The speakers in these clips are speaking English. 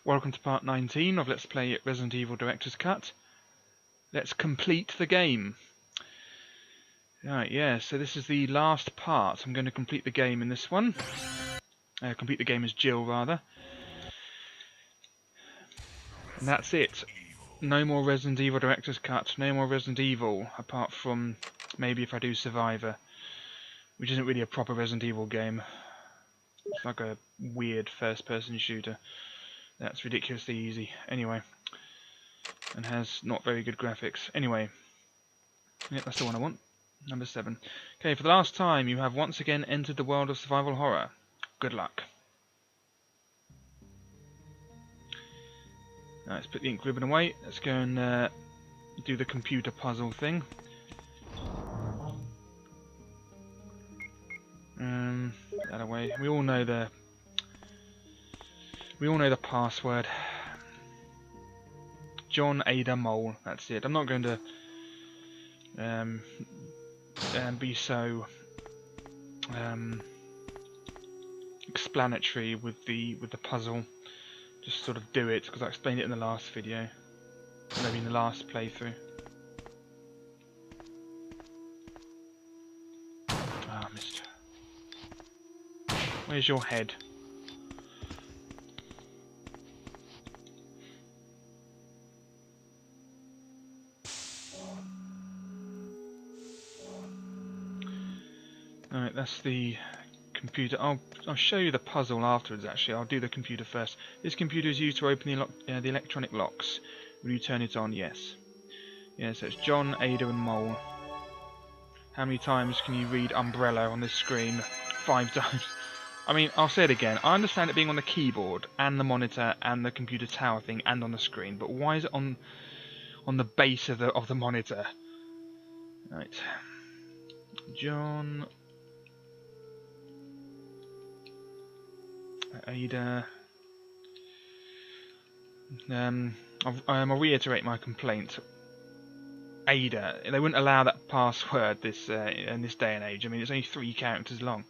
Welcome to part 19 of Let's Play Resident Evil Director's Cut. Let's complete the game. Right, yeah, so this is the last part. I'm going to complete the game in this one. Complete the game as Jill, rather. And that's it. No more Resident Evil Director's Cut, no more Resident Evil, apart from maybe if I do Survivor, which isn't really a proper Resident Evil game. It's like a weird first-person shooter. That's ridiculously easy. Anyway. And has not very good graphics. Anyway. Yep, that's the one I want. Number 7. Okay, for the last time, you have once again entered the world of survival horror. Good luck. Right, let's put the ink ribbon away. Let's go and do the computer puzzle thing. That away. We all know the password. John Ada Mole. That's it. I'm not going to be so explanatory with the puzzle. Just sort of do it because I explained it in the last video, maybe in the last playthrough. Ah, missed. Where's your head? Alright, that's the computer. I'll show you the puzzle afterwards. Actually, I'll do the computer first. This computer is used to open the electronic locks. Will you turn it on? Yes. Yeah, so it's John, Ada, and Mole. How many times can you read umbrella on this screen? 5 times. I mean, I'll say it again. I understand it being on the keyboard and the monitor and the computer tower thing and on the screen, but why is it on the base of the monitor? Right, John, Ada. I'll reiterate my complaint. Ada, they wouldn't allow that password in this day and age. I mean, it's only 3 characters long.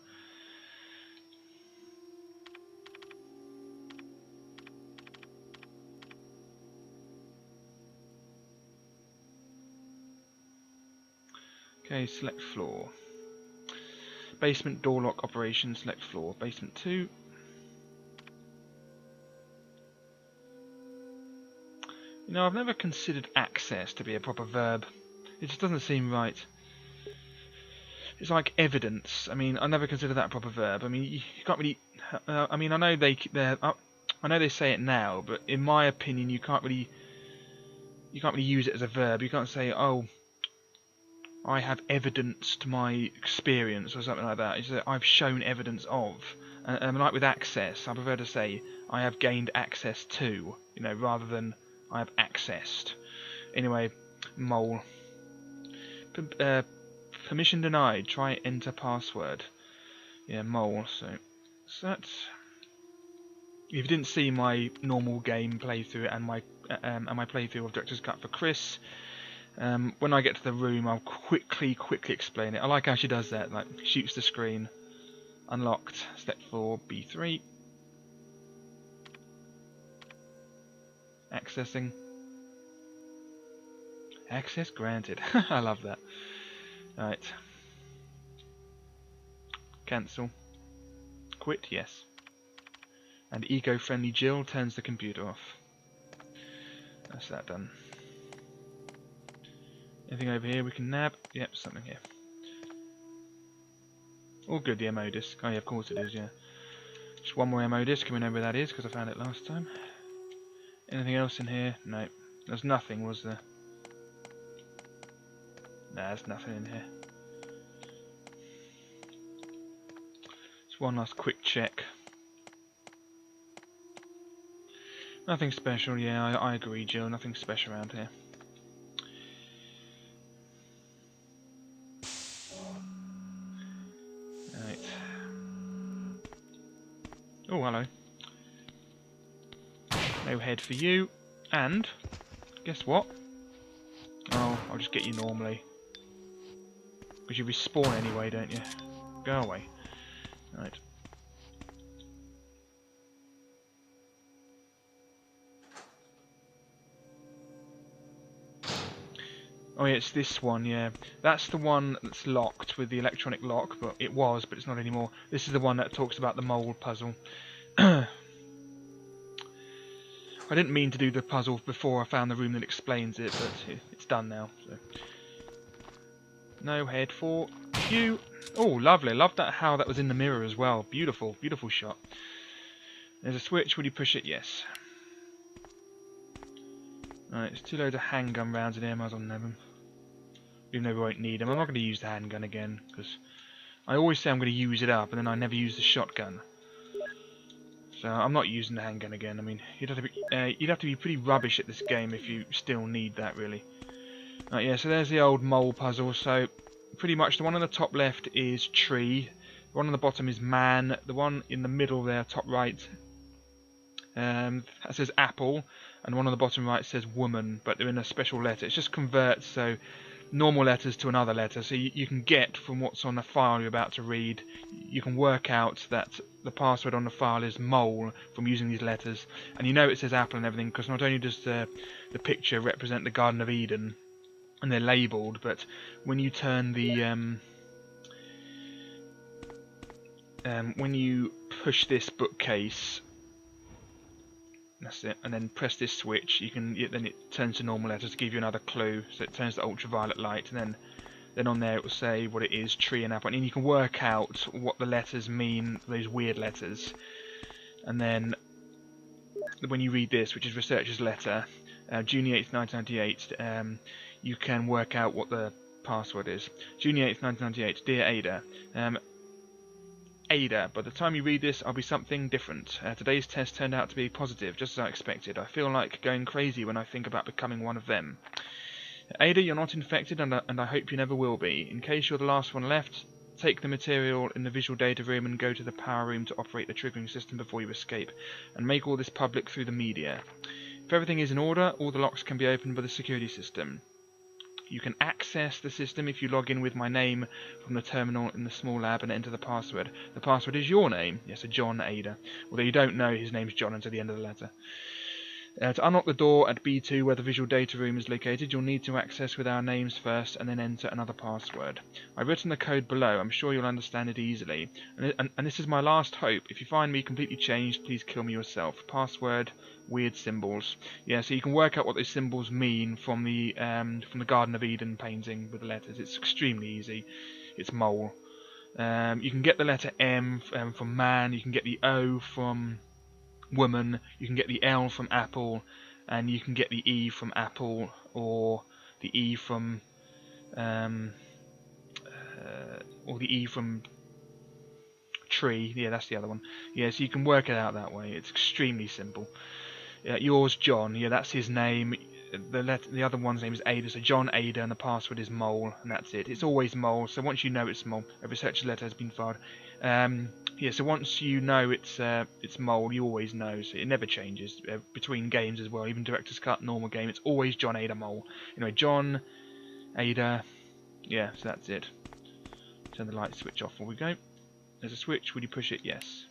Okay, select floor. Basement door lock operation, select floor. Basement 2. You know, I've never considered access to be a proper verb. It just doesn't seem right. It's like evidence. I mean, I never considered that a proper verb. I mean, you can't really. I mean, I know they say it now, but in my opinion, you can't really use it as a verb. You can't say, "Oh, I have evidenced my experience," or something like that. It's I've shown evidence of. And like with access, I prefer to say I have gained access to, you know, rather than I have accessed. Anyway, Mole. Permission denied. Try enter password. Yeah, Mole. So that's. If you didn't see my normal game playthrough and my playthrough of Director's Cut for Chris, when I get to the room, I'll quickly explain it. I like how she does that. Like shoots the screen. Unlocked. Step 4. B3. Accessing. Access granted. I love that. Right. Cancel. Quit, yes. And eco-friendly Jill turns the computer off. That's that done. Anything over here we can nab? Yep, something here. All good, the ammo disc. Oh yeah, of course it is, yeah. Just one more ammo disc, and we know where that is because I found it last time. Anything else in here? No. There's nothing, was there? Nah, there's nothing in here. Just one last quick check. Nothing special, yeah, I agree, Jill. Nothing special around here. Right. Oh, hello. No head for you. And, guess what? Oh, I'll just get you normally. Because you respawn anyway, don't you? Go away. Right. Oh yeah, it's this one, yeah. That's the one that's locked with the electronic lock, but it's not anymore. This is the one that talks about the mole puzzle. I didn't mean to do the puzzle before I found the room that explains it, but it's done now. So. No head for you. Oh, lovely. I love that how that was in the mirror as well. Beautiful, beautiful shot. There's a switch. Will you push it? Yes. Alright, there's 2 loads of handgun rounds in here. Might as well nab them. Even though we won't need them. I'm not going to use the handgun again, because I always say I'm going to use it up, and then I never use the shotgun. So I'm not using the handgun again. I mean, you'd have to be pretty rubbish at this game if you still need that, really. Right, yeah, so there's the old mole puzzle. So pretty much the one on the top left is tree, the one on the bottom is man, the one in the middle there, top right, that says apple, and the one on the bottom right says woman, but they're in a special letter. It just converts so normal letters to another letter, so you can get from what's on the file you're about to read, you can work out that the password on the file is mole from using these letters, and you know it says apple and everything because not only does the picture represent the Garden of Eden and they're labelled, but when you turn the when you push this bookcase, that's it, and then press this switch, then it turns to normal letters to give you another clue. So it turns to ultraviolet light, and then on there it will say what it is, tree and apple, and you can work out what the letters mean, those weird letters. And then when you read this, which is researcher's letter, June 8th, 1998, you can work out what the password is. June 8th, 1998, dear Ada. Ada, by the time you read this, I'll be something different. Today's test turned out to be positive, just as I expected. I feel like going crazy when I think about becoming one of them. Ada, you're not infected, and I hope you never will be. In case you're the last one left, take the material in the visual data room and go to the power room to operate the triggering system before you escape, and make all this public through the media. If everything is in order, all the locks can be opened by the security system. You can access the system if you log in with my name from the terminal in the small lab and enter the password. The password is your name, yes, a John Ada, although you don't know his name's John until the end of the letter. To unlock the door at B2 where the visual data room is located, you'll need to access with our names first and then enter another password. I've written the code below, I'm sure you'll understand it easily. And this is my last hope. If you find me completely changed, please kill me yourself. Password, weird symbols. Yeah, so you can work out what those symbols mean from the Garden of Eden painting with the letters. It's extremely easy. It's mole. You can get the letter M from man, you can get the O from woman, you can get the L from apple, and you can get the E from apple, or the E from tree. Yeah, that's the other one. Yeah, so you can work it out that way. It's extremely simple. Yours, John. Yeah, that's his name. The other one's name is Ada, so John Ada, and the password is mole, and that's it. It's always mole. So once you know it's mole, a researcher's letter has been filed. Yeah, so once you know it's mole, you always know. So it never changes between games as well. Even director's cut, normal game, it's always John Ada mole. Anyway, John Ada. Yeah, so that's it. Turn the light switch off. Before we go. There's a switch. Will you push it? Yes.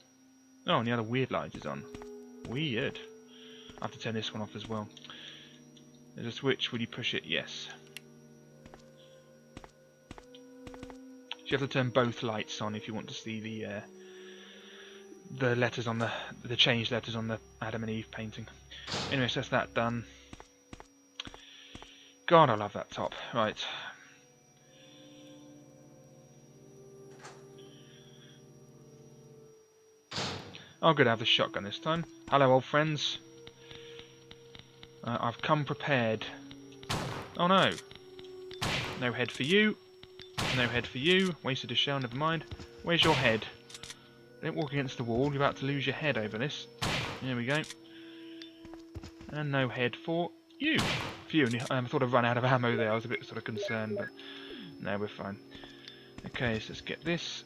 Oh, and the other weird light is on. Weird. I have to turn this one off as well. There's a switch. Will you push it? Yes. So you have to turn both lights on if you want to see the letters on the changed letters on the Adam and Eve painting. Anyway, so that's that done. God, I love that top. Right. I'm going to have the shotgun this time. Hello, old friends. I've come prepared. Oh no. No head for you. No head for you. Wasted a shell, never mind. Where's your head? Don't walk against the wall. You're about to lose your head over this. There we go. And no head for you. Phew, I thought I'd run out of ammo there. I was a bit sort of concerned, but no, we're fine. Okay, so let's get this.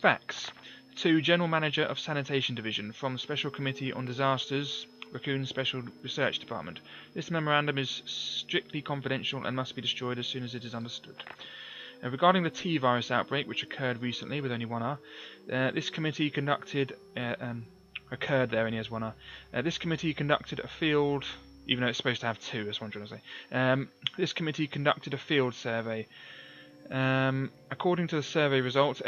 Facts. To General Manager of Sanitation Division from Special Committee on Disasters, Raccoon Special Research Department. This memorandum is strictly confidential and must be destroyed as soon as it is understood. Regarding the T-virus outbreak, which occurred recently with only one R, this committee conducted occurred there only as one R. This committee conducted a field. even though it's supposed to have 2, that's what I'm trying to say. This committee conducted a field survey. According to the survey results,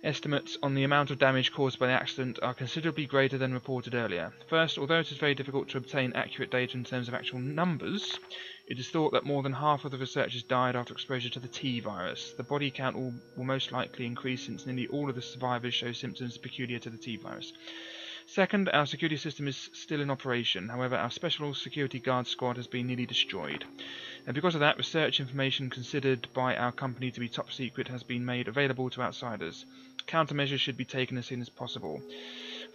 estimates on the amount of damage caused by the accident are considerably greater than reported earlier. First, although it is very difficult to obtain accurate data in terms of actual numbers, it is thought that more than half of the researchers died after exposure to the T virus. The body count will most likely increase since nearly all of the survivors show symptoms peculiar to the T virus. Second, our security system is still in operation. However, our special security guard squad has been nearly destroyed. And because of that, research information considered by our company to be top secret has been made available to outsiders. Countermeasures should be taken as soon as possible.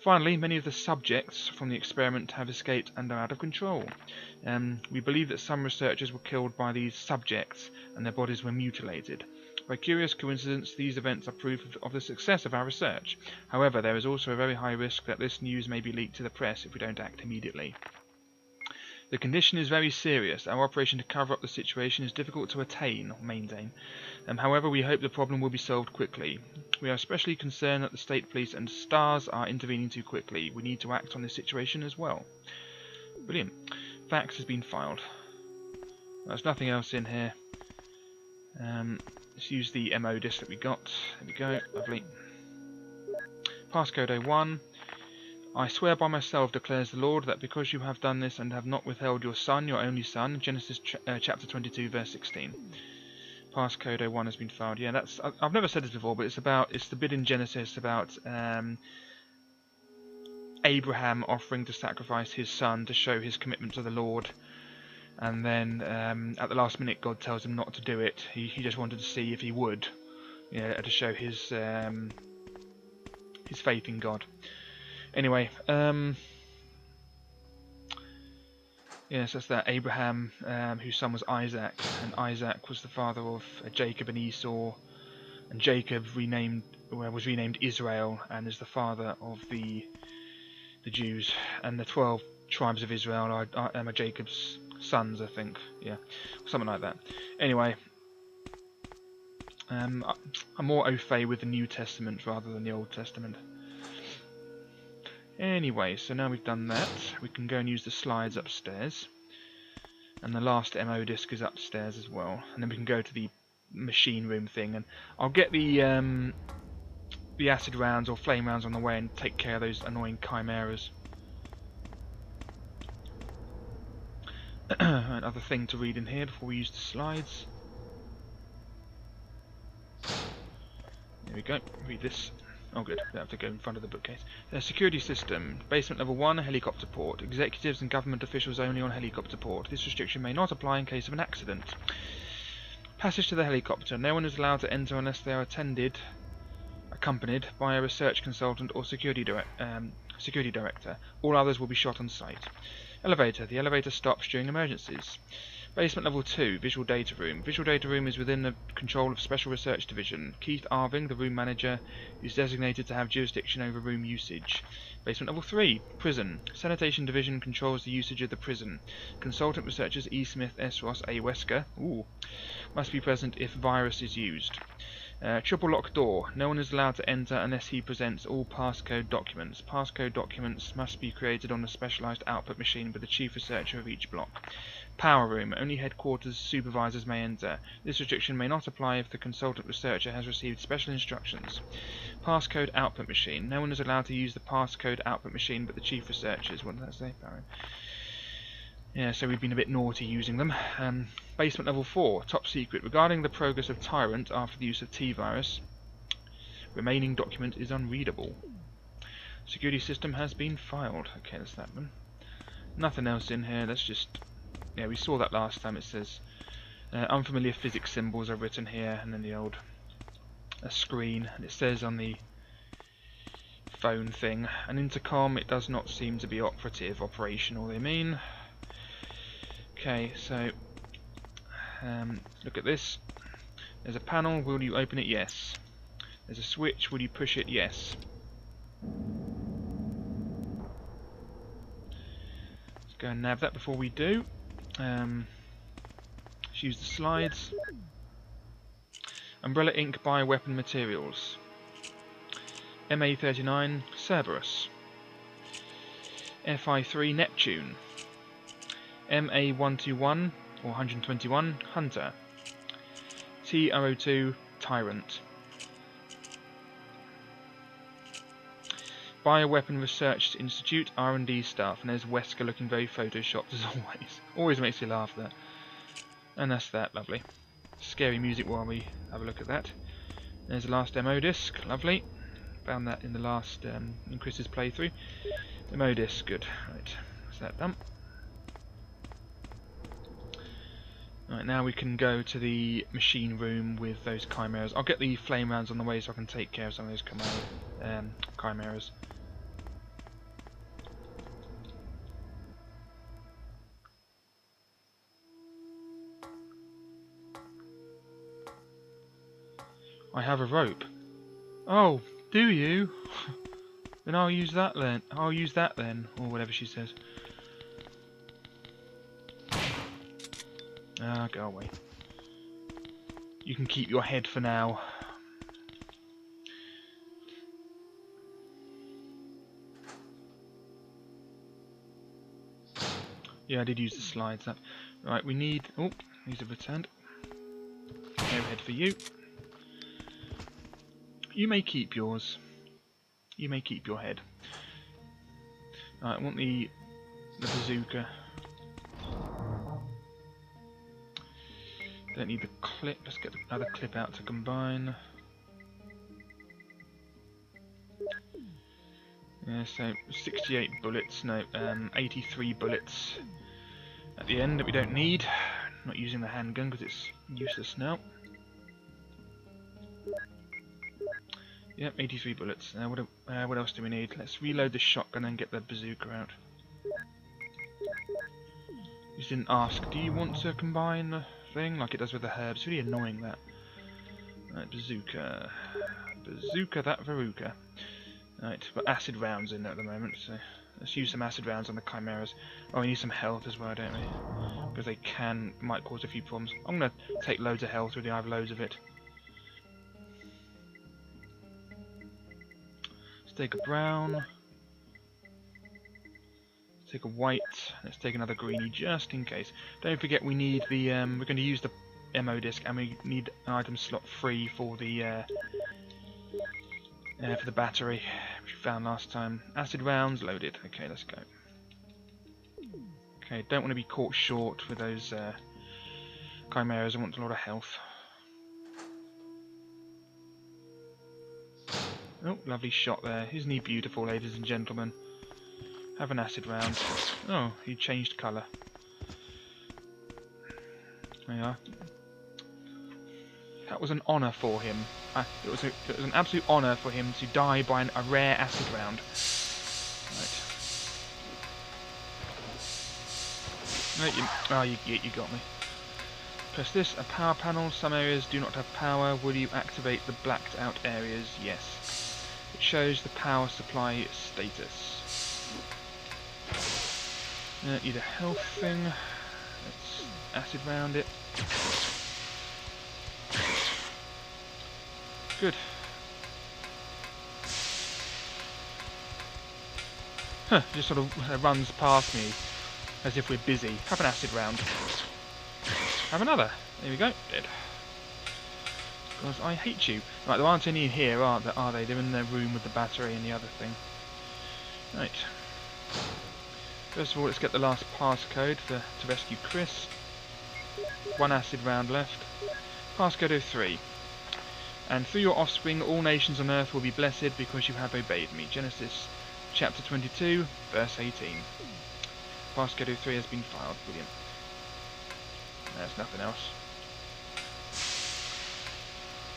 Finally, many of the subjects from the experiment have escaped and are out of control. We believe that some researchers were killed by these subjects and their bodies were mutilated. By curious coincidence, these events are proof of the success of our research. However, there is also a very high risk that this news may be leaked to the press if we don't act immediately. The condition is very serious. Our operation to cover up the situation is difficult to attain or maintain. However, we hope the problem will be solved quickly. We are especially concerned that the state police and STARS are intervening too quickly. We need to act on this situation as well. Brilliant. Fax has been filed. There's nothing else in here. Let's use the MO disk that we got. There we go. Lovely. Passcode 01. I swear by myself, declares the Lord, that because you have done this and have not withheld your son, your only son, Genesis chapter 22, verse 16. Passcode 01 has been filed. Yeah, that's. I've never said this before, but it's the bit in Genesis about Abraham offering to sacrifice his son to show his commitment to the Lord, and then at the last minute, God tells him not to do it. He just wanted to see if he would, to show his faith in God. Anyway, yes, that's that. Abraham, whose son was Isaac, and Isaac was the father of Jacob and Esau, and Jacob was renamed Israel, and is the father of the Jews, and the 12 tribes of Israel are Jacob's sons, I think. Yeah, something like that. Anyway, I'm more au fait with the New Testament rather than the Old Testament. Anyway, so now we've done that, we can go and use the slides upstairs. And the last MO disk is upstairs as well. And then we can go to the machine room thing, and I'll get the acid rounds or flame rounds on the way and take care of those annoying chimeras. Another thing to read in here before we use the slides. There we go, read this. Oh good, we have to go in front of the bookcase. Security system. Basement level 1, helicopter port. Executives and government officials only on helicopter port. This restriction may not apply in case of an accident. Passage to the helicopter. No one is allowed to enter unless they are accompanied by a research consultant or security director. All others will be shot on sight. Elevator. The elevator stops during emergencies. Basement level 2, visual data room. Visual data room is within the control of Special Research Division. Keith Arving, the room manager, is designated to have jurisdiction over room usage. Basement level 3, prison. Sanitation Division controls the usage of the prison. Consultant researchers E. Smith, S. Ross, A. Wesker must be present if virus is used. Triple lock door. No one is allowed to enter unless he presents all passcode documents. Passcode documents must be created on a specialised output machine by the chief researcher of each block. Power room. Only headquarters supervisors may enter. This restriction may not apply if the consultant researcher has received special instructions. Passcode output machine. No one is allowed to use the passcode output machine but the chief researchers. What did that say? Power room. Yeah, so we've been a bit naughty using them. Basement level 4, top secret. Regarding the progress of Tyrant after the use of T-virus, remaining document is unreadable. Security system has been filed. Okay, that's that one. Nothing else in here. Let's just... Yeah, we saw that last time. It says unfamiliar physics symbols are written here, and then the old screen. And it says on the phone thing, an intercom. It does not seem to be operational, they mean. Okay, so look at this. There's a panel, will you open it? Yes. There's a switch, will you push it? Yes. Let's go and nav that before we do. Let's use the slides. Umbrella Ink Bioweapon Materials. MA39 Cerberus. FI3 Neptune. MA121 or 121 Hunter. TR02 Tyrant. Bioweapon Research Institute R&D staff, and there's Wesker looking very photoshopped as always. Always makes you laugh there. And that's that, lovely. Scary music while we have a look at that. There's the last demo disc, lovely. Found that in the last, in Chris's playthrough. Demo disc, good. Right, that's that done. Right, now we can go to the machine room with those chimeras. I'll get the flame rounds on the way so I can take care of some of those chimeras. I have a rope. Oh, do you? Then I'll use that then. I'll use that then, or whatever she says. Ah, go away. You can keep your head for now. Yeah, I did use the slides. Right, we need... Oh, these have returned. No head for you. You may keep yours. You may keep your head. Right, I want the bazooka. Don't need the clip. Let's get another clip out to combine. Yeah, so 68 bullets. No, 83 bullets at the end that we don't need. Not using the handgun because it's useless now. Yep, 83 bullets. What else do we need? Let's reload the shotgun and get the bazooka out. You didn't ask, do you want to combine the thing like it does with the herbs? It's really annoying that. Right, bazooka. Bazooka that Veruca. Right, got acid rounds in there at the moment, so let's use some acid rounds on the chimeras. Oh, we need some health as well, don't we? Because they might cause a few problems. I'm going to take loads of health with I have loads of it. Let's take a brown. Let's take a white. Let's take another greenie just in case. Don't forget we need the. We're going to use the MO disc, and we need an item slot 3 for the battery, which we found last time. Acid rounds loaded. Okay, let's go. Okay, don't want to be caught short with those chimeras. I want a lot of health. Oh, lovely shot there. Isn't he beautiful, ladies and gentlemen? Have an acid round. Oh, he changed colour. There you are. That was an honour for him. It was an absolute honour for him to die by a rare acid round. Right. You got me. Press this, a power panel. Some areas do not have power. Will you activate the blacked out areas? Yes. It shows the power supply status. Need a health thing. Let's acid round it. Good. Just sort of runs past me as if we're busy. Have an acid round. Have another. There we go. Dead. Because I hate you. Right, there aren't any in here, are they? They're in the room with the battery and the other thing. Right. First of all, let's get the last passcode to rescue Chris. 1 acid round left. Passcode 03. And through your offspring, all nations on earth will be blessed because you have obeyed me. Genesis chapter 22, verse 18. Passcode 03 has been filed. Brilliant. There's nothing else.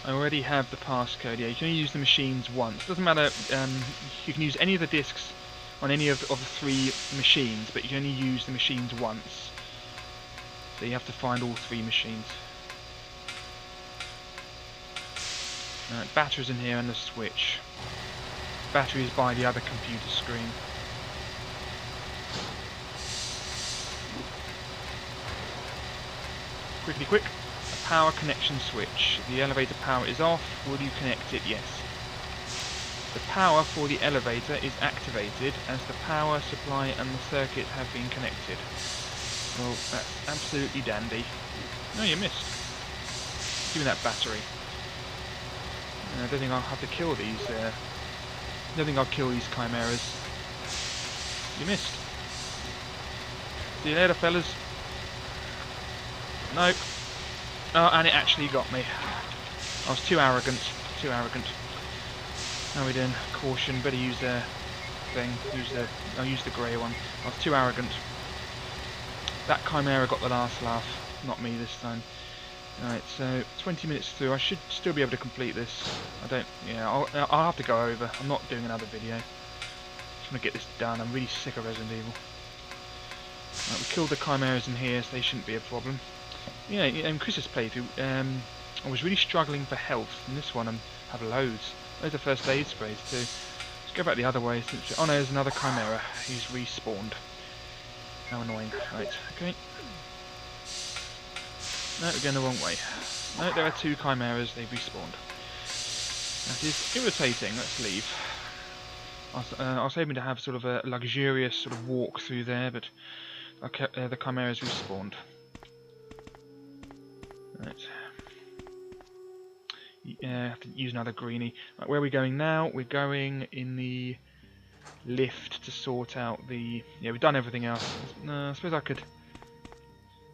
I already have the passcode. Yeah, you can only use the machines once. Doesn't matter. You can use any of the discs on any of the 3 machines, but you can only use the machines once. So you have to find all 3 machines. Batteries in here and the switch. Batteries by the other computer screen. Quickly, quick. A power connection switch. The elevator power is off. Will you connect it? Yes. The power for the elevator is activated as the power supply and the circuit have been connected. Well, that's absolutely dandy. No, you missed. Give me that battery. I don't think I'll have to kill these. I don't think I'll kill these chimeras. You missed. See you later, fellas. No. Oh, and it actually got me. I was too arrogant. Too arrogant. How are we doing? Caution. Better use the thing. I'll use the grey one. I was too arrogant. That chimera got the last laugh. Not me this time. Alright, so 20 minutes through. I should still be able to complete this. I don't. Yeah, I'll have to go over. I'm not doing another video. Just want to get this done. I'm really sick of Resident Evil. Right, we killed the chimeras in here, so they shouldn't be a problem. Yeah, in Chris's playthrough, I was really struggling for health. In this one, I have loads. There's the first aid sprays too. Let's go back the other way. Oh no, there's another chimera. He's respawned. How annoying. Right, okay. No, we're going the wrong way. No, there are two chimeras. They've respawned. That is irritating. Let's leave. I was hoping to have sort of a luxurious sort of walk through there, but okay, the chimeras respawned. Right. Yeah, I have to use another greenie. Right, where are we going now? We're going in the lift to sort out the... Yeah, we've done everything else. I suppose I could...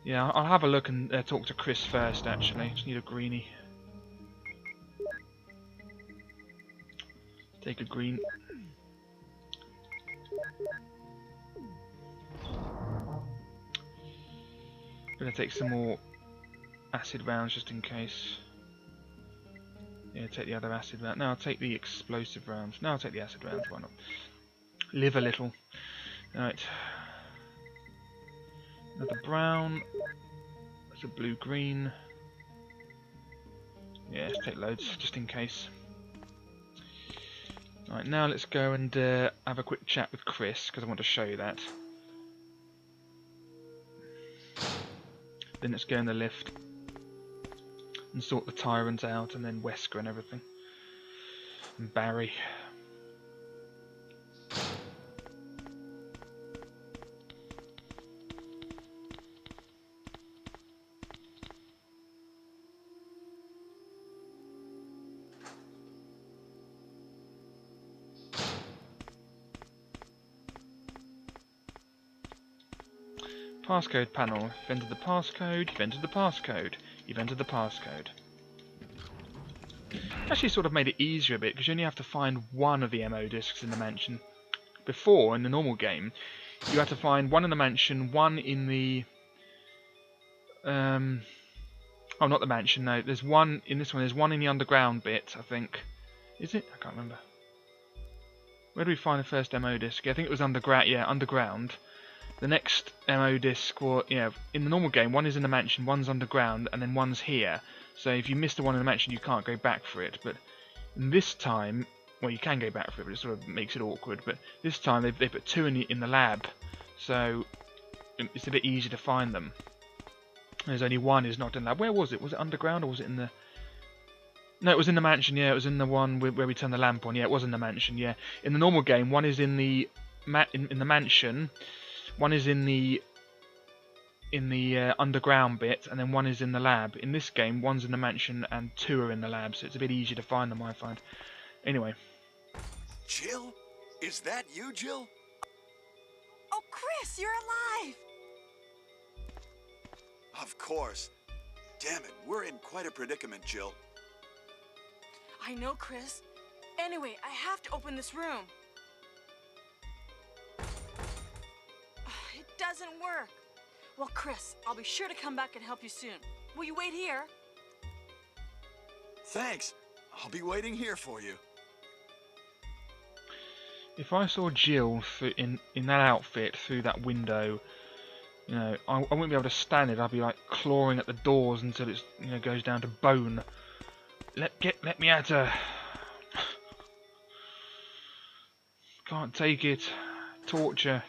Yeah, I'll have a look and talk to Chris first, actually. Just need a greenie. Take a green. Gonna take some more acid rounds just in case. Yeah, take the other acid round. No, I'll take the explosive rounds. No, I'll take the acid rounds. Why not? Live a little. Right. Another brown. That's a blue-green. Yeah, let's take loads just in case. Right, now let's go and have a quick chat with Chris because I want to show you that. Then let's go in the lift and sort the tyrant out, and then Wesker and everything. And Barry. Passcode panel. You've entered the passcode, you've entered the passcode, you've entered the passcode. Actually sort of made it easier a bit because you only have to find one of the MO discs in the mansion. Before, in the normal game, you had to find one in the mansion, one in the... oh, not the mansion, no. There's one, in this one, there's one in the underground bit, I think. Is it? I can't remember. Where do we find the first MO disc? Yeah, I think it was underground, yeah, underground. The next MO disc, well, yeah, in the normal game, one is in the mansion, one's underground, and then one's here. So if you miss the one in the mansion, you can't go back for it. But this time, well, you can go back for it, but it sort of makes it awkward. But this time, they put two in the lab, so it's a bit easier to find them. There's only one is not in the lab. Where was it? Was it underground or was it in the... No, it was in the mansion, yeah. It was in the one where we turned the lamp on. Yeah, it was in the mansion, yeah. In the normal game, one is in the in the mansion. One is in the underground bit, and then one is in the lab. In this game, one's in the mansion and two are in the lab, so it's a bit easier to find them, I find. Anyway. Jill? Is that you, Jill? Oh, Chris, you're alive! Of course. Damn it, we're in quite a predicament, Jill. I know, Chris. Anyway, I have to open this room. It doesn't work. Well, Chris, I'll be sure to come back and help you soon. Will you wait here? Thanks. I'll be waiting here for you. If I saw Jill in that outfit through that window, you know, I wouldn't be able to stand it. I'd be like clawing at the doors until it's, you know, goes down to bone. Let me at her. Can't take it. Torture.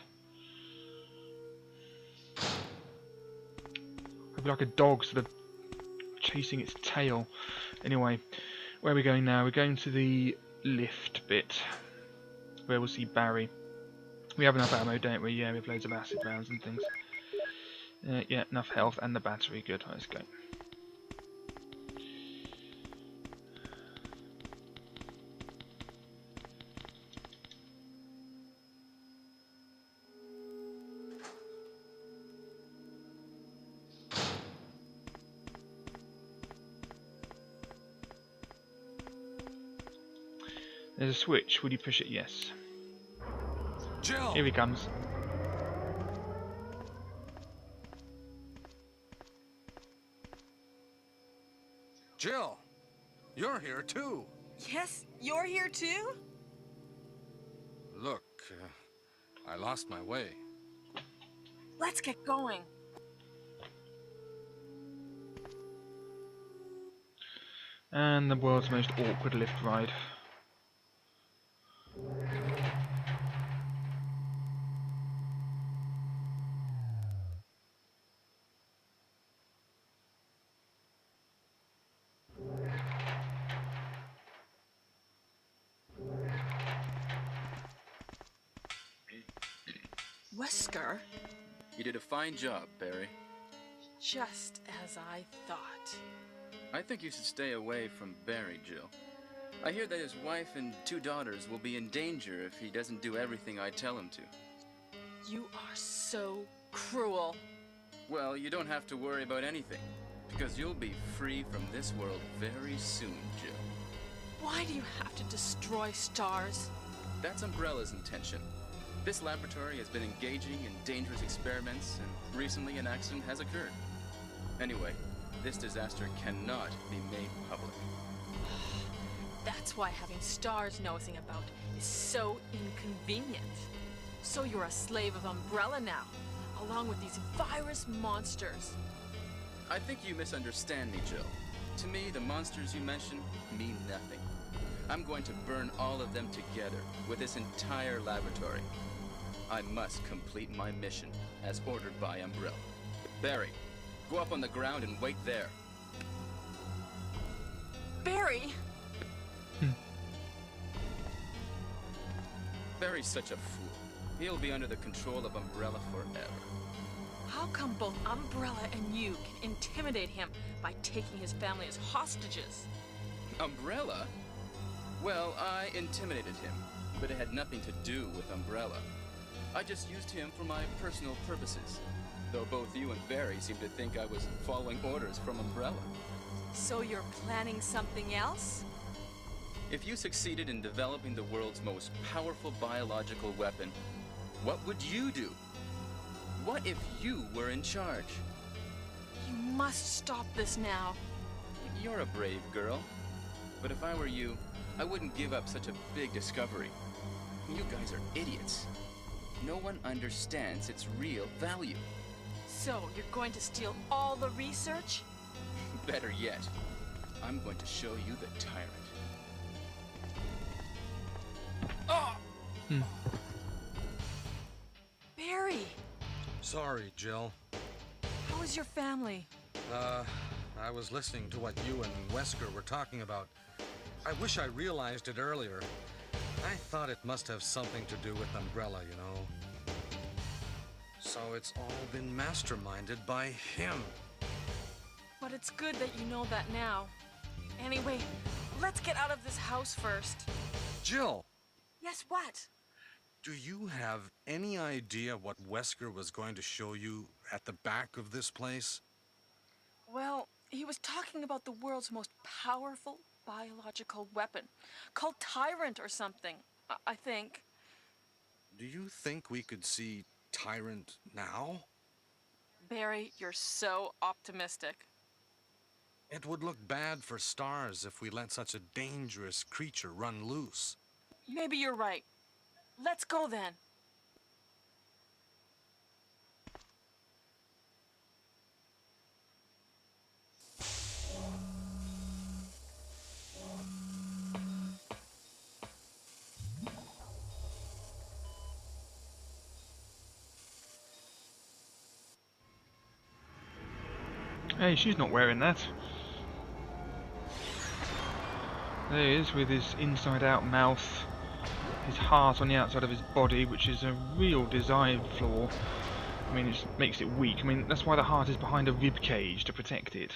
I'd be like a dog sort of chasing its tail. Anyway, where are we going now? We're going to the lift bit where we'll see Barry. We have enough ammo, don't we? Yeah, we have loads of acid rounds and things. Yeah, enough health and the battery. Good, let's go. There's a switch. Will you push it? Yes. Jill! Here he comes. Jill! You're here too! Yes, you're here too? Look, I lost my way. Let's get going. And the world's most awkward lift ride. Wesker, You did a fine job, Barry. just as I thought. I think you should stay away from Barry, Jill. I hear that his wife and 2 daughters will be in danger if he doesn't do everything I tell him to. You are so cruel. Well, you don't have to worry about anything, because you'll be free from this world very soon, Jill. Why do you have to destroy stars? That's Umbrella's intention. This laboratory has been engaging in dangerous experiments, and recently an accident has occurred. Anyway, this disaster cannot be made public. That's why having stars nosing about is so inconvenient. So you're a slave of Umbrella now, along with these virus monsters. I think you misunderstand me, Jill. To me, the monsters you mention mean nothing. I'm going to burn all of them together with this entire laboratory. I must complete my mission, as ordered by Umbrella. Barry, go up on the ground and wait there. Barry! Barry's such a fool. He'll be under the control of Umbrella forever. How come both Umbrella and you can intimidate him by taking his family as hostages? Umbrella? Well, I intimidated him, but it had nothing to do with Umbrella. I just used him for my personal purposes, though both you and Barry seem to think I was following orders from Umbrella. So you're planning something else? If you succeeded in developing the world's most powerful biological weapon, what would you do? What if you were in charge? You must stop this now. You're a brave girl. But if I were you, I wouldn't give up such a big discovery. You guys are idiots. No one understands its real value. So you're going to steal all the research? Better yet, I'm going to show you the tyrant. Oh! Barry, Sorry, Jill. how is your family? I was listening to what you and Wesker were talking about. I wish I realized it earlier. I thought it must have something to do with Umbrella, you know. So it's all been masterminded by him. But it's good that you know that now. Anyway, let's get out of this house first. Jill, Yes, what? do you have any idea what Wesker was going to show you at the back of this place? Well, he was talking about the world's most powerful biological weapon, called Tyrant or something, I think. Do you think we could see Tyrant now? Barry, you're so optimistic. It would look bad for stars if we let such a dangerous creature run loose. Maybe you're right. Let's go then. Hey, she's not wearing that. There he is with his inside-out mouth, his heart on the outside of his body, which is a real design flaw. I mean, it just makes it weak. I mean, that's why the heart is behind a rib cage, to protect it.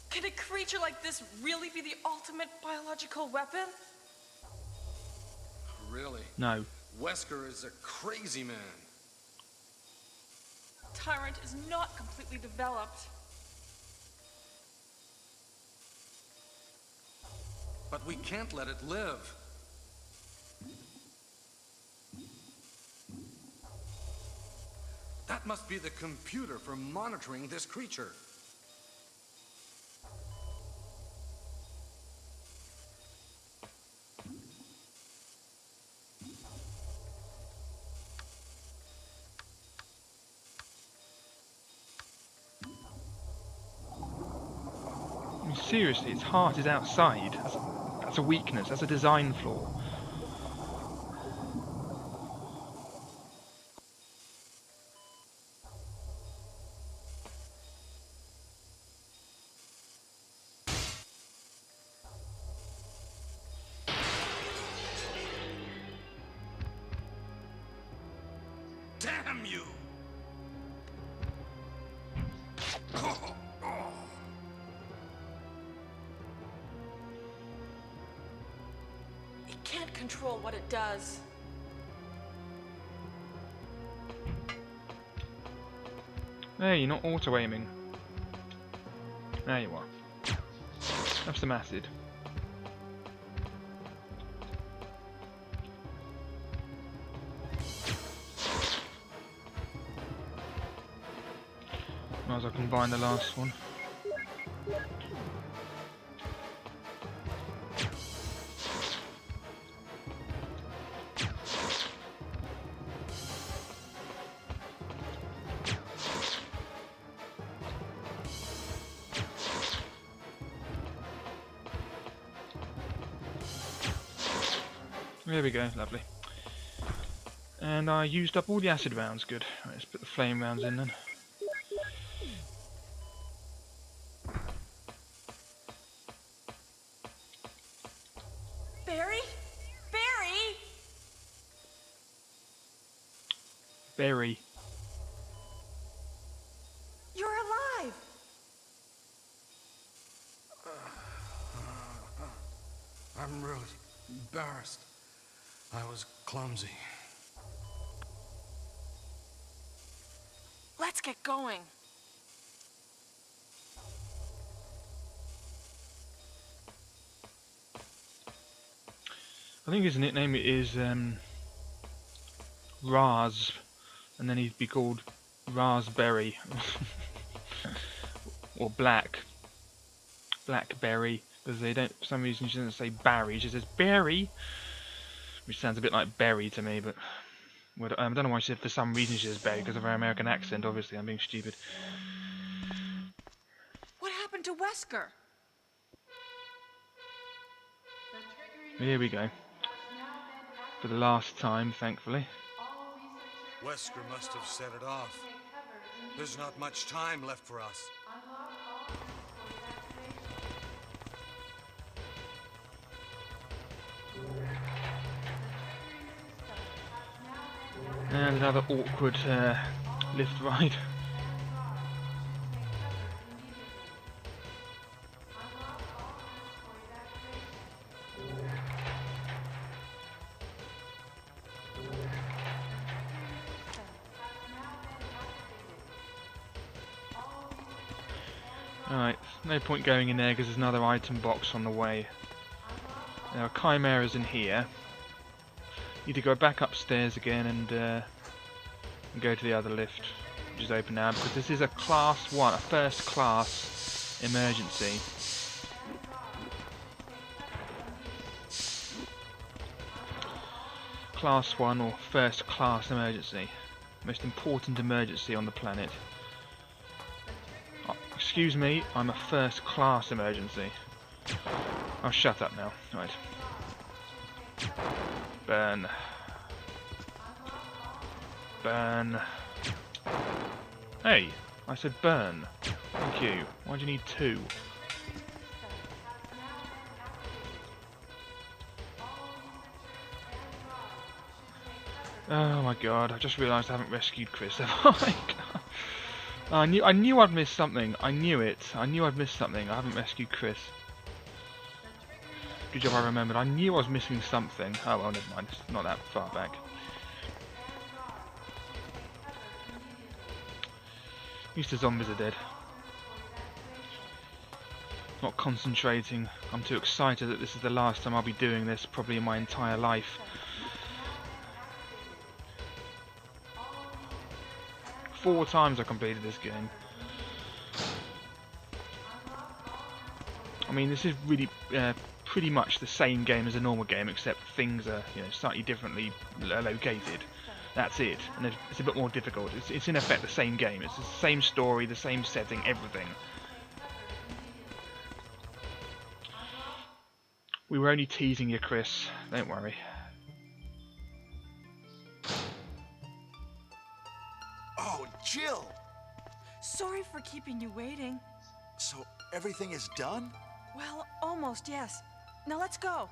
Can a creature like this really be the ultimate biological weapon? Really? No. Wesker is a crazy man. Tyrant is not completely developed. But we can't let it live. That must be the computer for monitoring this creature. I mean, seriously, its heart is outside. That's a weakness. That's a design flaw. Damn you! It can't control what it does. Hey, you're not auto-aiming. There you are. Have some acid. Might as well combine the last one. There we go, lovely. And I used up all the acid rounds, good. Right, let's put the flame rounds in then. Barry? Barry? Berry. You're alive! I'm really embarrassed. I was clumsy. Let's get going. I think his nickname is Raz, and then he'd be called Raspberry or Blackberry, because they don't, for some reason she doesn't say Barry, she says Berry, which sounds a bit like Berry to me, but I don't know why she said for some reason she says Berry, because of her American accent. Obviously I'm being stupid. What happened to Wesker? Here we go. For the last time, thankfully. Wesker must have set it off. There's not much time left for us. And another awkward lift ride. Alright, no point going in there because there's another item box on the way. There are chimeras in here. Need to go back upstairs again and go to the other lift, which is open now, because this is a class 1, a first class emergency. Class 1 or first class emergency. Most important emergency on the planet. Oh, excuse me, I'm a first class emergency. Oh, shut up now. Right. Burn. Burn. Hey, I said burn. Thank you. Why do you need 2? Oh my god, I just realised I haven't rescued Chris. Oh my god. I knew I'd missed something. I knew it. I knew I'd missed something. I haven't rescued Chris. Good job I remembered. I knew I was missing something. Oh well, never mind. It's not that far back. At least the zombies are dead. Not concentrating. I'm too excited that this is the last time I'll be doing this, probably in my entire life. 4 times I completed this game. I mean, this is really pretty much the same game as a normal game, except things are, you know, slightly differently located. That's it, and it's a bit more difficult. It's in effect the same game. It's the same story, the same setting, everything. We were only teasing you, Chris. Don't worry. Oh, Jill! Sorry for keeping you waiting. So everything is done? Well, almost, yes. Now let's go.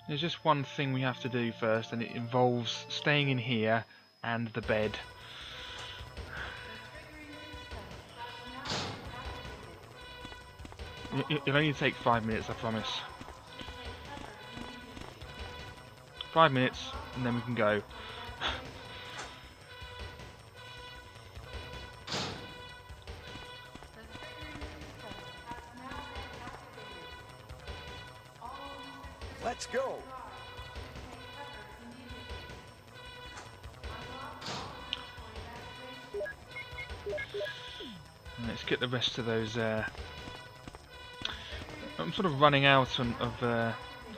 There's just one thing we have to do first, and it involves staying in here and the bed. It'll only take 5 minutes, I promise. 5 minutes, and then we can go. Let's go! Let's get the rest of those. I'm sort of running out of.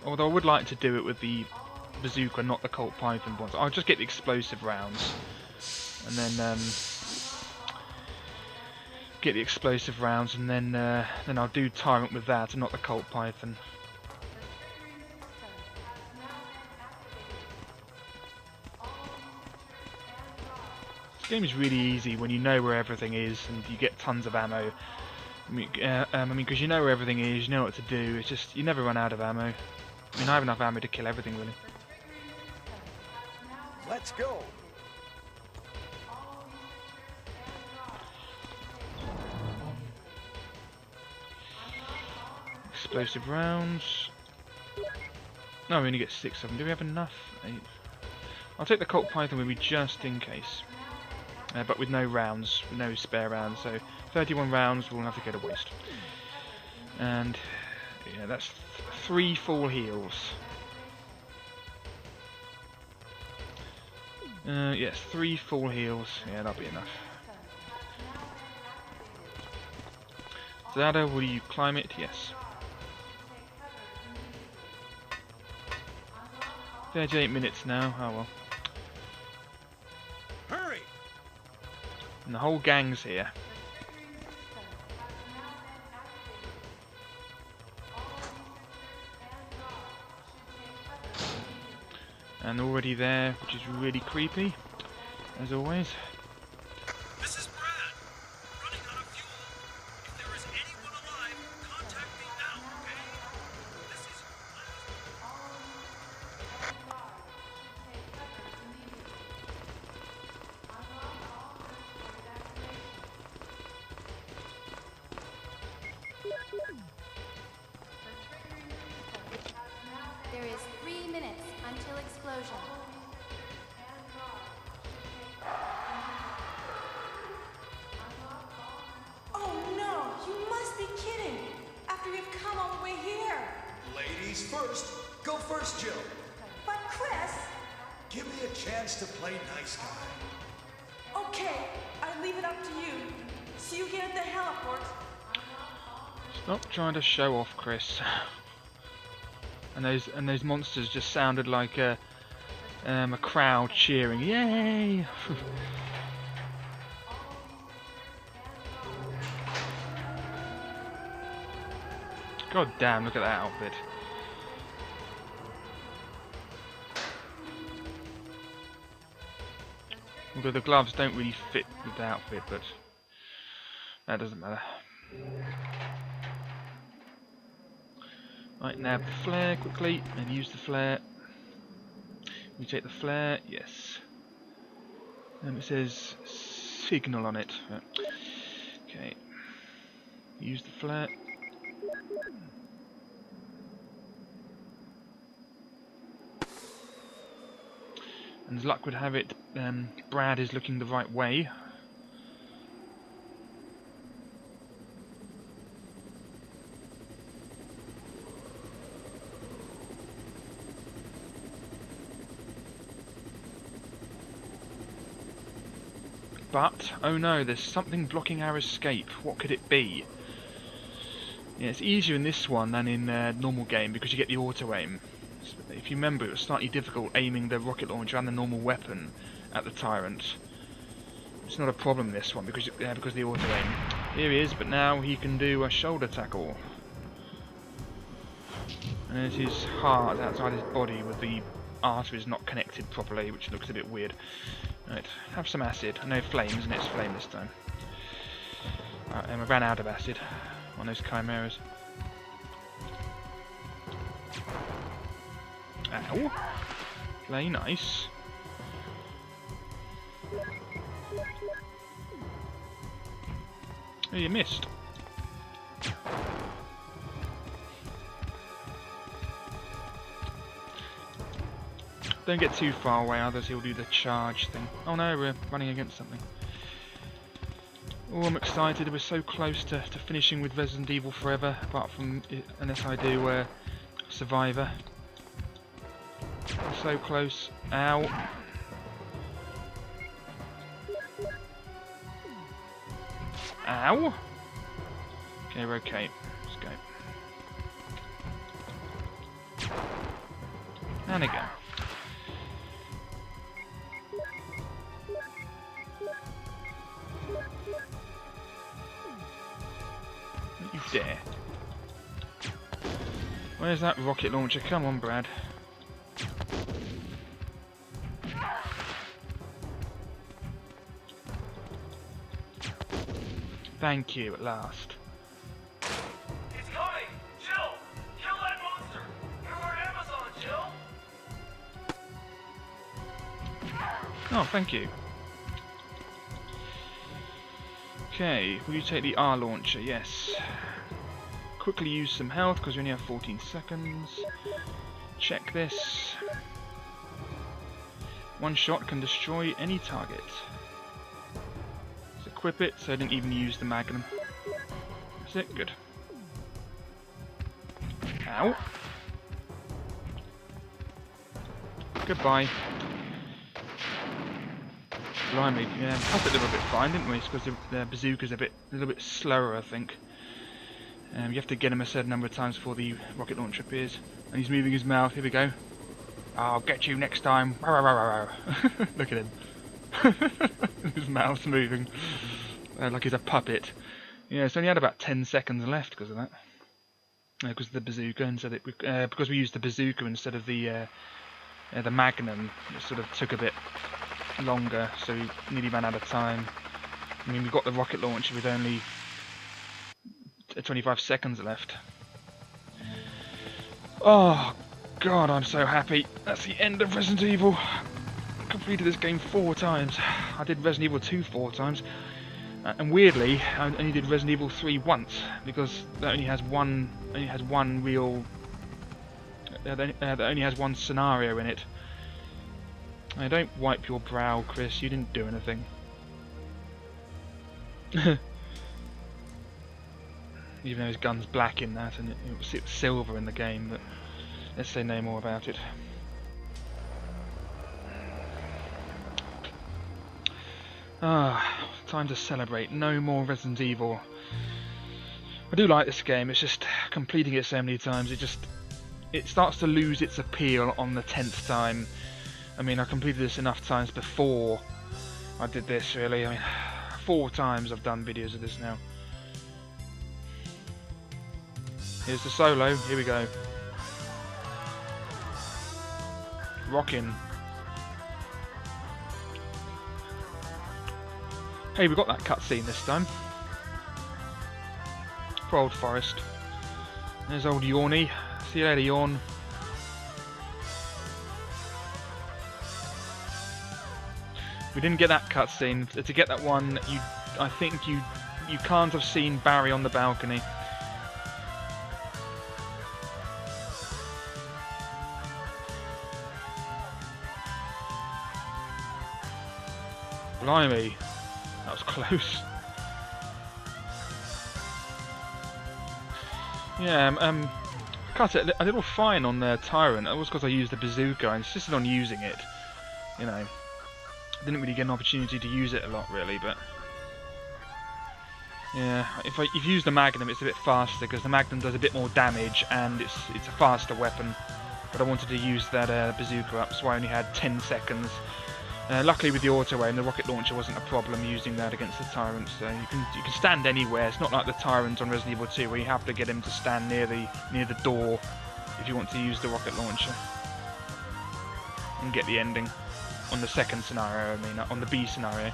Although I would like to do it with the bazooka, not the Colt Python ones. I'll just get the explosive rounds, and then get the explosive rounds, and then I'll do Tyrant with that, and not the Colt Python. This game is really easy when you know where everything is and you get tons of ammo. I mean, because you know where everything is, you know what to do. It's just you never run out of ammo. I mean, I have enough ammo to kill everything, really. Let's go! Explosive rounds. No, we only get 6 of them. Do we have enough? 8. I'll take the Colt Python with me just in case. But with no rounds, with no spare rounds. So 31 rounds we'll have to go to waste. And yeah, that's 3 full heals. Yes, 3 full heals. Yeah, that'll be enough. Zada, will you climb it? Yes. 38 minutes now. Oh well. Hurry! And the whole gang's here. And already there, which is really creepy, as always. This is Brad. Running out of fuel. If there is anyone alive, contact me now, okay? This is There is 3 minutes until explosion. Oh no, you must be kidding. After we've come all the way here. Ladies first. Go first, Jill. But Chris, Give me a chance to play nice guy. okay, I leave it up to you. See you again at the heliport. Stop trying to show off, Chris. And those monsters just sounded like a crowd cheering. Yay! God damn! Look at that outfit. Although the gloves don't really fit with the outfit, but that doesn't matter. Right, nab the flare quickly and use the flare. We take the flare, yes. And it says signal on it. Okay. Use the flare. And as luck would have it, Brad is looking the right way. But, oh no, there's something blocking our escape. What could it be? Yeah, it's easier in this one than in normal game because you get the auto aim. If you remember, it was slightly difficult aiming the rocket launcher and the normal weapon at the tyrant. It's not a problem in this one because of the auto aim. Here he is, but now he can do a shoulder tackle. And there's his heart outside his body with the arteries not connected properly, which looks a bit weird. Right, have some acid. No flames, and it's flame this time. And I ran out of acid on those chimeras. Ow! Play nice. Oh, you missed. Don't get too far away, others he'll do the charge thing. Oh no, we're running against something. Oh, I'm excited. We're so close to finishing with Resident Evil Forever, apart from, unless I do Survivor. We're so close. Ow. Ow. Okay, we're okay. Let's go. And again. Don't you dare. Where's that rocket launcher? Come on, Brad. Thank you, at last. He's coming! Jill! Kill that monster! You're our Amazon, Jill! Oh, thank you. Okay, will you take the R launcher? Yes. Quickly use some health because we only have 14 seconds. Check this. One shot can destroy any target. Let's equip it so I didn't even use the magnum. That's it, good. Ow. Goodbye. Blimey, yeah, passed it a little bit fine, didn't we? It's because the bazooka's a little bit slower, I think. You have to get him a certain number of times before the rocket launcher appears. And he's moving his mouth. Here we go. I'll get you next time. Look at him. His mouth's moving like he's a puppet. Yeah, it's only had about 10 seconds left because of that. Because of the bazooka, and so that because we used the bazooka instead of the magnum, it sort of took a bit longer, so we nearly ran out of time. I mean, we got the rocket launcher with only 25 seconds left. Oh god, I'm so happy. That's the end of Resident Evil. I completed this game 4 times. I did Resident Evil 2 4 times. And weirdly, I only did Resident Evil 3 once, because that only has one real... that only has one scenario in it. Don't wipe your brow, Chris. You didn't do anything. Even though his gun's black in that, and it was silver in the game, but let's say no more about it. Ah, time to celebrate. No more Resident Evil. I do like this game. It's just completing it so many times. It starts to lose its appeal on the 10th time. I mean, I completed this enough times before I did this, really. I mean, 4 times I've done videos of this now. Here's the solo. Here we go. Rockin'. Hey, we got that cutscene this time. Poor old Forrest. There's old Yawny. See you later, Yawn. We didn't get that cutscene. To get that one, I think you can't have seen Barry on the balcony. Blimey, that was close. Yeah, cut it a little fine on the Tyrant. That was because I used the bazooka. I insisted on using it. You know, didn't really get an opportunity to use it a lot, really. But yeah, if you use the Magnum, it's a bit faster because the Magnum does a bit more damage and it's a faster weapon. But I wanted to use that bazooka up, so I only had 10 seconds. Luckily with the auto aim, the rocket launcher wasn't a problem using that against the Tyrant, so you can stand anywhere. It's not like the Tyrant on Resident Evil 2 where you have to get him to stand near the door if you want to use the rocket launcher and get the ending on the second scenario. I mean, on the B scenario.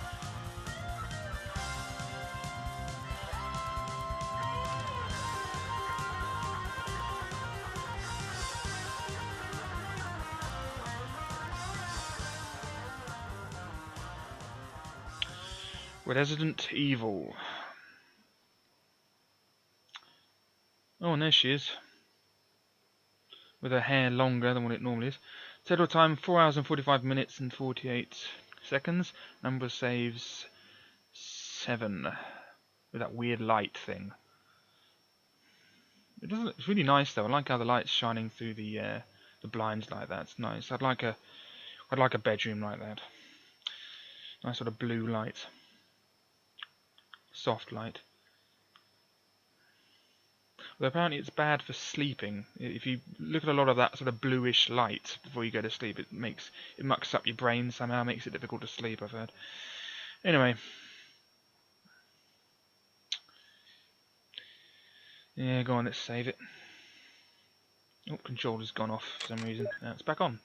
Resident Evil. Oh, and there she is. With her hair longer than what it normally is. Total time 4 hours and 45 minutes and 48 seconds. Number of saves 7. With that weird light thing. It's really nice though. I like how the light's shining through the blinds like that. It's nice. I'd like a bedroom like that. Nice sort of blue light. Soft light. But apparently it's bad for sleeping. If you look at a lot of that sort of bluish light before you go to sleep, it mucks up your brain somehow, makes it difficult to sleep, I've heard. Anyway. Yeah, go on, let's save it. Oh, controller's gone off for some reason. Now it's back on.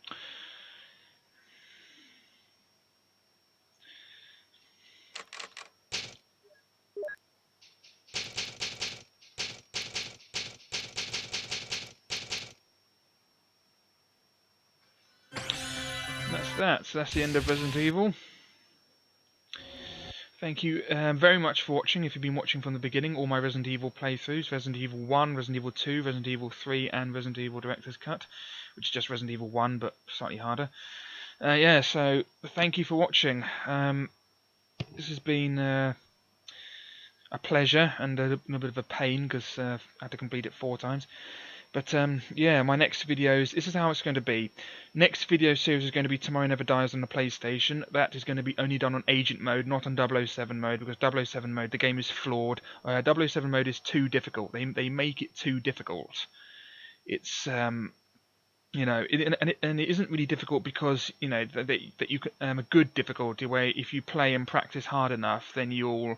So that's the end of Resident Evil. Thank you very much for watching. If you've been watching from the beginning, all my Resident Evil playthroughs, Resident Evil 1, Resident Evil 2, Resident Evil 3 and Resident Evil Director's Cut, which is just Resident Evil 1 but slightly harder. Yeah, so thank you for watching. This has been a pleasure and a little bit of a pain because I had to complete it 4 times. But yeah, my next videos, this is how it's going to be. Next video series is going to be Tomorrow Never Dies on the PlayStation. That is going to be only done on Agent mode, not on 007 mode, because 007 mode, the game is flawed. 007 mode is too difficult. They make it too difficult. It's you know, and it isn't really difficult because you know that you can a good difficulty where if you play and practice hard enough, then you'll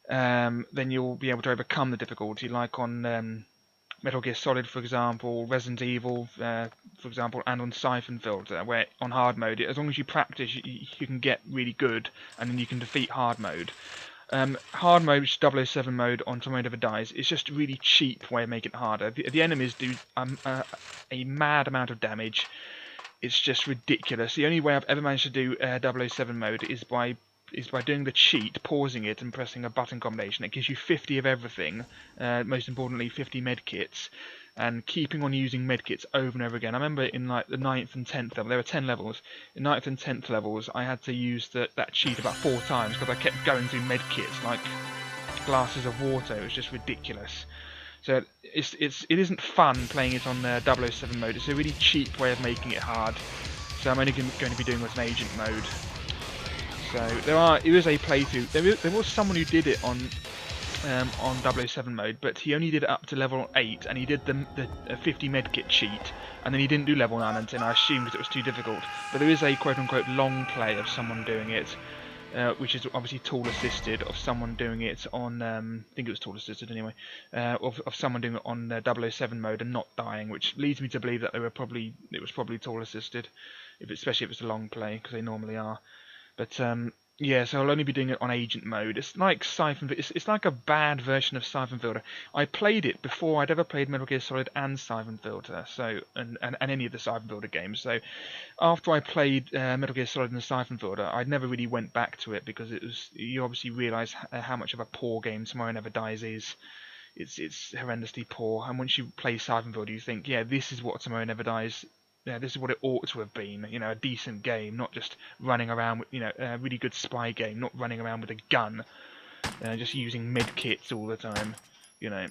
be able to overcome the difficulty, like on Metal Gear Solid, for example, Resident Evil, for example, and on Siphon Filter, where on hard mode, as long as you practice, you can get really good, and then you can defeat hard mode. Hard mode, which is 007 mode on Tomorrow Never Dies, is just a really cheap way of making it harder. The enemies do a mad amount of damage. It's just ridiculous. The only way I've ever managed to do 007 mode is by doing the cheat, pausing it and pressing a button combination. It gives you 50 of everything, most importantly 50 medkits, and keeping on using medkits over and over again. I remember in like the 9th and 10th level, there were 10 levels, in 9th and 10th levels I had to use that cheat about 4 times because I kept going through medkits like glasses of water. It was just ridiculous. So it isn't fun playing it on 007 mode. It's a really cheap way of making it hard. So I'm only going to be doing it on Agent mode. So it is a playthrough. There was someone who did it on 007 mode, but he only did it up to level 8, and he did the 50 medkit cheat, and then he didn't do level 9 until I assumed it was too difficult. But there is a quote-unquote long play of someone doing it, which is obviously tool assisted, of someone doing it on I think it was tool assisted anyway, of someone doing it on 007 mode and not dying, which leads me to believe that it was probably tool assisted, especially if it's a long play, because they normally are. But Yeah, so I'll only be doing it on agent mode. It's like Siphon. It's like a bad version of Siphon Filter. I played it before I'd ever played Metal Gear Solid and Siphon Filter, so and any of the Siphon Filter games. So after I played Metal Gear Solid and Siphon Filter, I never really went back to it because you obviously realise how much of a poor game Tomorrow Never Dies is. It's horrendously poor, and once you play Siphon Filter, you think, yeah, this is what Tomorrow Never Dies. Yeah, this is what it ought to have been. You know, a decent game, not just running around with, a really good spy game, not running around with a gun, just using med kits all the time. You know, I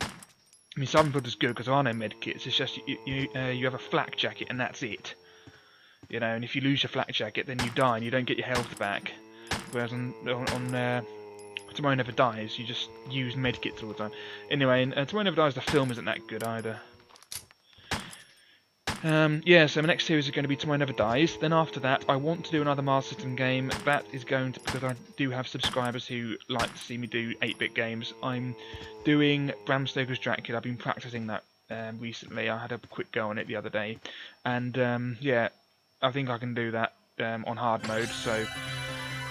mean, Siphon Filter's good because there are no med kits. It's just you have a flak jacket and that's it. You know, and if you lose your flak jacket, then you die and you don't get your health back. Whereas on Tomorrow Never Dies, you just use medkits all the time. Anyway, Tomorrow Never Dies, the film isn't that good either. Yeah, so my next series is going to be Tomorrow Never Dies. Then after that, I want to do another Master System game. That is going to, because I do have subscribers who like to see me do 8-bit games. I'm doing Bram Stoker's Dracula. I've been practicing that recently. I had a quick go on it the other day. And yeah, I think I can do that on hard mode. So,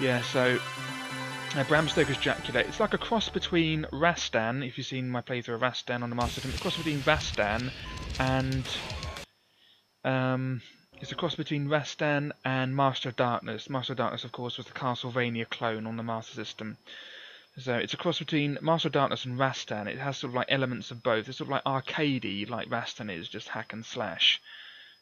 yeah, so Bram Stoker's Dracula. It's like a cross between Rastan, if you've seen my playthrough of Rastan on the Master System. It's a cross between Rastan and... it's a cross between Rastan and Master of Darkness. Master of Darkness, of course, was the Castlevania clone on the Master System. So it's a cross between Master of Darkness and Rastan. It has sort of like elements of both. It's sort of like arcadey, like Rastan is, just hack and slash,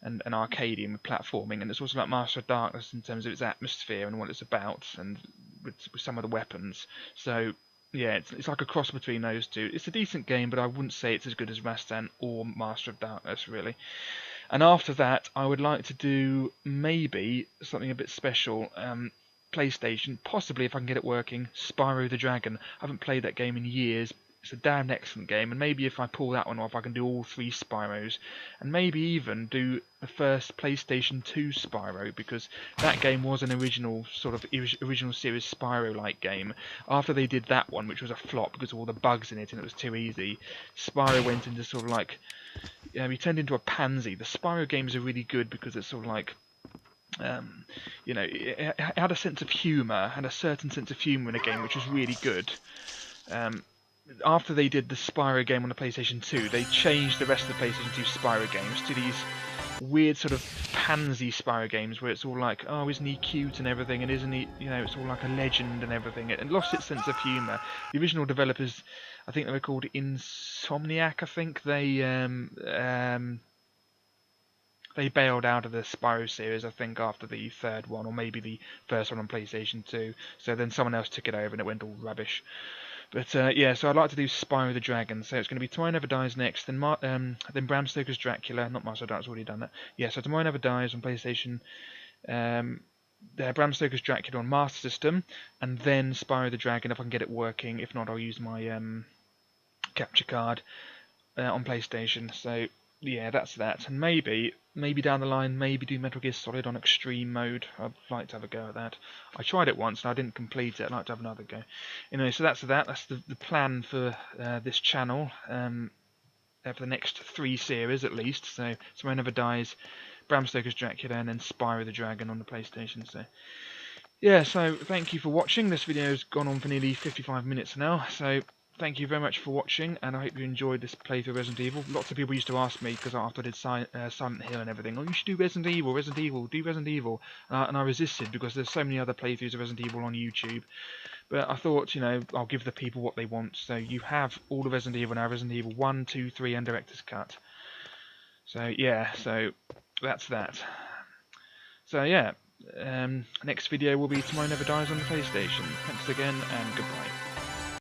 and arcadey with platforming. And it's also like Master of Darkness in terms of its atmosphere and what it's about, and with some of the weapons. So yeah, it's like a cross between those two. It's a decent game, but I wouldn't say it's as good as Rastan or Master of Darkness, really. And after that, I would like to do maybe something a bit special. PlayStation, possibly if I can get it working, Spyro the Dragon. I haven't played that game in years. It's a damn excellent game, and maybe if I pull that one off, I can do all 3 Spyros, and maybe even do the first PlayStation 2 Spyro, because that game was an original sort of original series Spyro-like game. After they did that one, which was a flop because of all the bugs in it and it was too easy, Spyro went into sort of like, he turned into a pansy. The Spyro games are really good because it's sort of like, it had a sense of humour, had a certain sense of humour in a game, which was really good. After they did the Spyro game on the PlayStation 2, they changed the rest of the PlayStation 2 Spyro games to these weird sort of pansy Spyro games where it's all like, oh, isn't he cute and everything, and isn't he, it's all like a legend and everything. It lost its sense of humour. The original developers, I think they were called Insomniac, I think, they bailed out of the Spyro series, I think, after the 3rd one, or maybe the first one on PlayStation 2. So then someone else took it over and it went all rubbish. But yeah, so I'd like to do Spyro the Dragon. So it's going to be Tomorrow Never Dies next, then Bram Stoker's Dracula. Not Master of Darkness, already done that. Yeah, so Tomorrow Never Dies on PlayStation. Bram Stoker's Dracula on Master System, and then Spyro the Dragon if I can get it working. If not, I'll use my capture card on PlayStation. So yeah, that's that. And maybe down the line, maybe do Metal Gear Solid on extreme mode. I'd like to have a go at that. I tried it once and I didn't complete it. I'd like to have another go. Anyway, so that's that. That's the plan for this channel for the next 3 series at least. So Tomorrow Never Dies, Bram Stoker's Dracula, and then Spyro the Dragon on the PlayStation. So yeah, so thank you for watching. This video's gone on for nearly 55 minutes now. So thank you very much for watching, and I hope you enjoyed this playthrough of Resident Evil. Lots of people used to ask me, because after I did Silent Hill and everything, oh, you should do Resident Evil, do Resident Evil. And I resisted, because there's so many other playthroughs of Resident Evil on YouTube. But I thought, I'll give the people what they want. So you have all the Resident Evil now, Resident Evil 1, 2, 3, and Director's Cut. So yeah, so that's that. So yeah, next video will be Tomorrow Never Dies on the PlayStation. Thanks again, and goodbye.